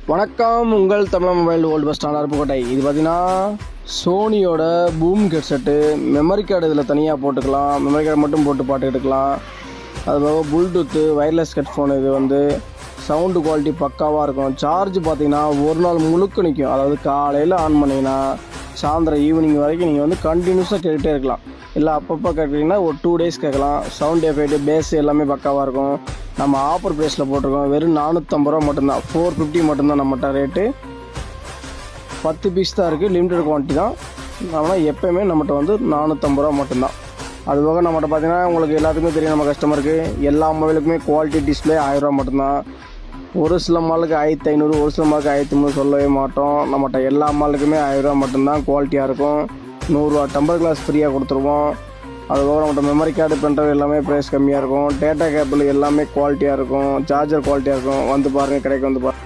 வணக்கம், உங்கள் Tamil mobile old bus stand Aruppukottai. இது பார்த்தீங்கன்னா சோனியோட பூம் ஹெட்செட்டு. மெமரி கார்டு இதில் தனியாக போட்டுக்கலாம், மெமரி கார்டு மட்டும் போட்டு பாட்டு எடுக்கலாம். அதுபோக ப்ளூடூத்து வயர்லெஸ் ஹெட்ஃபோன். இது வந்து சவுண்டு குவாலிட்டி பக்காவாக இருக்கும். சார்ஜ் பார்த்தீங்கன்னா ஒரு நாள் முழுக்க நிற்கும். அதாவது காலையில் ஆன் பண்ணிங்கன்னா சாயந்தரம் ஈவினிங் வரைக்கும் நீங்கள் வந்து கண்டினியூஸாக கேட்டுகிட்டே இருக்கலாம். இல்லை அப்பப்போ கேட்குறீங்கன்னா ஒரு 2 days கேட்கலாம். சவுண்ட் எஃபெக்ட் பேஸ் எல்லாமே பக்காவாக இருக்கும். நம்ம ஆஃபர் ப்ரைஸில் போட்டிருக்கோம். வெறும் 450 ரூபா மட்டும்தான், 450 மட்டும்தான் நம்மகிட்ட ரேட்டு. 10 பீஸ் தான் இருக்குது, லிமிடெட் குவான்டிட்டி தான். ஆனால் எப்போயுமே நம்மகிட்ட வந்து 450 ரூபா மட்டும்தான். அதுபோக நம்மகிட்ட பார்த்தீங்கன்னா உங்களுக்கு எல்லாத்துக்குமே தெரியும், நம்ம கஸ்டமருக்கு எல்லா மொபைலுக்குமே குவாலிட்டி டிஸ்பிளே 1000 ரூபா மட்டும்தான். ஒரு சில மாலுக்கு 1500, ஒரு சில மாலுக்கு 1300 சொல்லவே மாட்டோம். நம்மகிட்ட எல்லா மாலுக்குமே 1000 ரூபா மட்டும்தான் குவாலிட்டியாக இருக்கும். 100 ரூபா டெம்பர் கிளாஸ் ஃப்ரீயாக கொடுத்துருவோம். அதுக்கப்புறம் நம்மகிட்ட மெமரி கார்டு பென்ட்ரைவ் எல்லாமே ப்ரைஸ் கம்மியாக இருக்கும். டேட்டா கேபிள் எல்லாமே குவாலிட்டியாக இருக்கும். சார்ஜர் குவாலிட்டியாக இருக்கும். வந்து பாருங்கள், கடைக்கு வந்து பாருங்கள்.